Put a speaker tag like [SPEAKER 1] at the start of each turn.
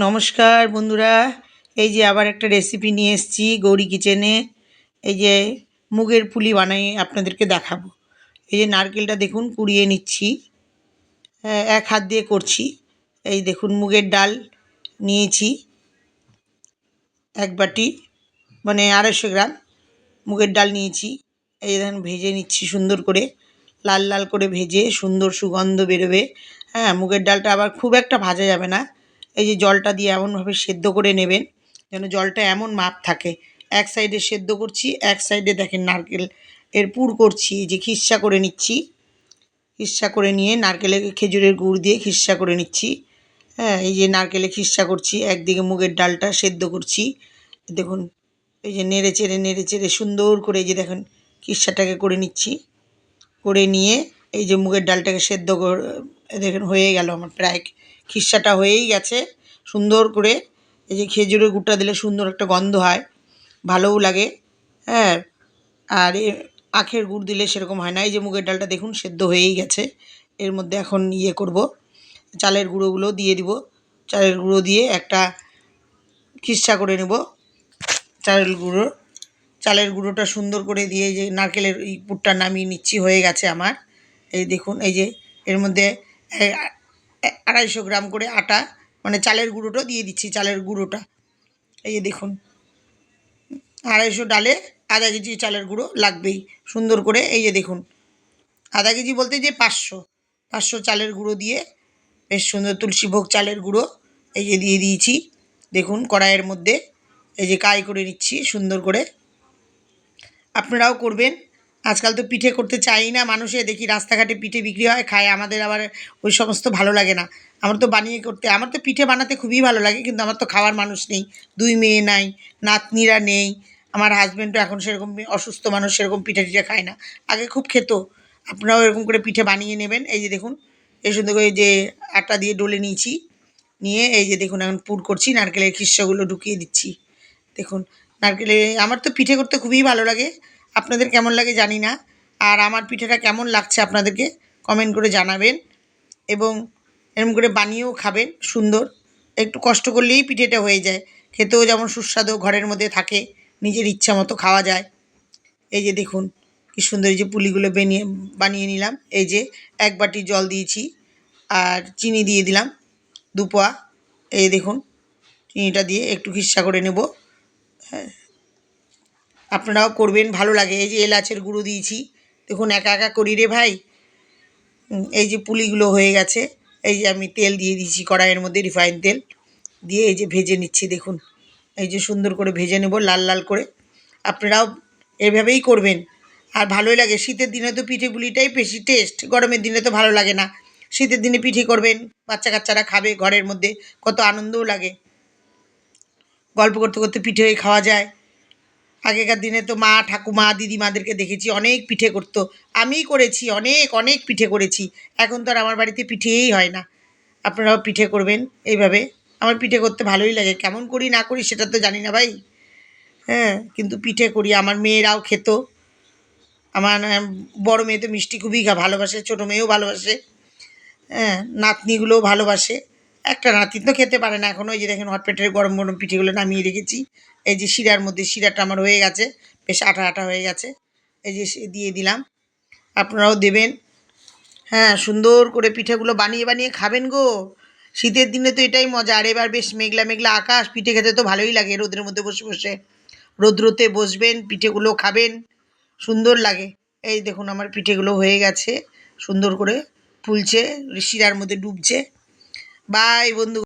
[SPEAKER 1] নমস্কার বন্ধুরা, এই যে আবার একটা রেসিপি নিয়ে এসেছি গৌরী কিচেনে। এই যে মুগের পুলি বানাই আপনাদেরকে দেখাবো। এই যে নারকেলটা দেখুন কুড়িয়ে নিচ্ছি, এক হাত দিয়ে করছি। এই দেখুন মুগের ডাল নিয়েছি এক বাটি, মানে 250 গ্রাম মুগের ডাল নিয়েছি। এই দেখুন ভেজে নিচ্ছি সুন্দর করে, লাল লাল করে ভেজে সুন্দর সুগন্ধ বেরোবে। হ্যাঁ, মুগের ডালটা আবার খুব একটা ভাজা যাবে না। এই যে জলটা দিয়ে এমনভাবে সেদ্ধ করে নেবেন যেন জলটা এমন মাপ থাকে। এক সাইডে সেদ্ধ করছি, এক সাইডে দেখেন নারকেল এর পুর করছি। এই যে খিরসা করে নিচ্ছি, খিরসা করে নিয়ে নারকেলের খেজুরের গুড় দিয়ে খিরসা করে নিচ্ছি। হ্যাঁ, এই যে নারকেলে খিরসা করছি, একদিকে মুগের ডালটা সেদ্ধ করছি। দেখুন এই যে নেড়ে চেড়ে সুন্দর করে এই যে দেখুন খিরসাটাকে করে নিচ্ছি। করে নিয়ে এই যে মুগের ডালটাকে সেদ্ধ দেখুন হয়ে গেল আমার, প্রায় খিরসাটা হয়েই গেছে সুন্দর করে। এই যে খেজুরের গুড়টা দিলে সুন্দর একটা গন্ধ হয়, ভালোও লাগে। হ্যাঁ, আর আখের গুড় দিলে সেরকম হয় না। এই যে মুগের ডালটা দেখুন সেদ্ধ হয়েই গেছে। এর মধ্যে এখন ইয়ে করব, চালের গুঁড়োগুলো দিয়ে দিব। চালের গুঁড়ো দিয়ে একটা খিরসা করে নেব। চালের গুঁড়োটা সুন্দর করে দিয়ে যে নারকেলের এই পুরটা নামিয়ে নিচ্ছি, হয়ে গেছে আমার। এই দেখুন এই যে এর মধ্যে 250 গ্রাম করে আটা, মানে চালের গুঁড়োটা দিয়ে দিচ্ছি। চালের গুঁড়োটা এই যে দেখুন 250 ডালে আধা কেজি চালের গুঁড়ো লাগবেই সুন্দর করে। এই যে দেখুন আধা কেজি বলতে যে 500 চালের গুঁড়ো দিয়ে বেশ সুন্দর তুলসীভোগ চালের গুঁড়ো এই যে দিয়ে দিয়েছি। দেখুন কড়াইয়ের মধ্যে এই যে কাই করে নিচ্ছি সুন্দর করে। আপনারাও করবেন। আজকাল তো পিঠে করতে চাই না মানুষে, দেখি রাস্তাঘাটে পিঠে বিক্রি হয় খায়, আমাদের আবার ওই সমস্ত ভালো লাগে না। আমার তো বানিয়ে করতে, আমার তো পিঠে বানাতে খুবই ভালো লাগে, কিন্তু আমার তো খাওয়ার মানুষ নেই, 2 মেয়ে নাই, নাতনিরা নেই। আমার হাজব্যান্ডও এখন সেরকম অসুস্থ মানুষ, সেরকম পিঠে টিঠে খায় না, আগে খুব খেত। আপনারাও এরকম করে পিঠে বানিয়ে নেবেন। এই যে দেখুন এই সুন্দর করে যে আটা দিয়ে ডলে নিয়েছি, নিয়ে এই যে দেখুন এখন পুর করছি, নারকেলের খিরসাগুলো ঢুকিয়ে দিচ্ছি। দেখুন নারকেলে আমার তো পিঠে করতে খুবই ভালো লাগে, আপনাদের কেমন লাগে জানি না। আর আমার পিঠেটা কেমন লাগছে আপনাদেরকে কমেন্ট করে জানাবেন, এবং এরকম করে বানিয়েও খাবেন সুন্দর। একটু কষ্ট করলেই পিঠেটা হয়ে যায়, খেতেও যেমন সুস্বাদু, ঘরের মধ্যে থাকে, নিজের ইচ্ছা মতো খাওয়া যায়। এই যে দেখুন কি সুন্দর এই যে পুলিগুলো বানিয়ে নিলাম। এই যে 1 বাটি জল দিয়েছি, আর চিনি দিয়ে দিলাম 2 পোয়া। এই দেখুন চিনিটা দিয়ে একটু খিরসা করে নেব। হ্যাঁ, আপনারাও করবেন, ভালো লাগে। এই যে এলাচের গুঁড়ো দিয়েছি। দেখুন একা একা করি রে ভাই। এই যে পুলিগুলো হয়ে গেছে। এই যে আমি তেল দিয়ে দিয়েছি কড়াইয়ের মধ্যে, রিফাইন তেল দিয়ে এই যে ভেজে নিচ্ছি। দেখুন এই যে সুন্দর করে ভেজে নেব লাল লাল করে। আপনারাও এভাবেই করবেন, আর ভালোই লাগে। শীতের দিনে তো পিঠে পুলিটাই বেশি টেস্ট, গরমের দিনে তো ভালো লাগে না। শীতের দিনে পিঠে করবেন, বাচ্চা কাচ্চারা খাবে, ঘরের মধ্যে কত আনন্দও লাগে। গল্প করতে করতে পিঠে খাওয়া যায়। আগেকার দিনে তো মা ঠাকুমা দিদিমাদেরকে দেখেছি অনেক পিঠে করতো, আমিই করেছি, অনেক অনেক পিঠে করেছি। এখন তো আর আমার বাড়িতে পিঠেই হয় না। আপনারাও পিঠে করবেন এইভাবে। আমার পিঠে করতে ভালোই লাগে, কেমন করি না করি সেটা তো জানি না ভাই। হ্যাঁ, কিন্তু পিঠে করি, আমার মেয়েরাও খেত। আমার বড় মেয়ে তো মিষ্টি খুবই ভালোবাসে, ছোটো মেয়েও ভালোবাসে। হ্যাঁ, নাতনিগুলোও ভালোবাসে। একটা নাতনি তো খেতে পারে না এখনও। এই যে দেখেন হটপেটের গরম গরম পিঠেগুলো নামিয়ে রেখেছি। এই যে শিরার মধ্যে, শিরাটা আমার হয়ে গেছে, বেশ আঠা আঠা হয়ে গেছে। এই যে দিয়ে দিলাম, আপনারাও দেবেন। হ্যাঁ, সুন্দর করে পিঠেগুলো বানিয়ে বানিয়ে খাবেন গো। শীতের দিনে তো এটাই মজা। আর এবার বেশ মেঘলা মেঘলা আকাশ, পিঠে খেতে তো ভালোই লাগে রোদের মধ্যে বসে বসে। রোদ্রুতে বসবেন, পিঠেগুলো খাবেন, সুন্দর লাগে। এই দেখুন আমার পিঠেগুলো হয়ে গেছে, সুন্দর করে ফুলছে, শিরার মধ্যে ডুবছে। বাই বন্ধু।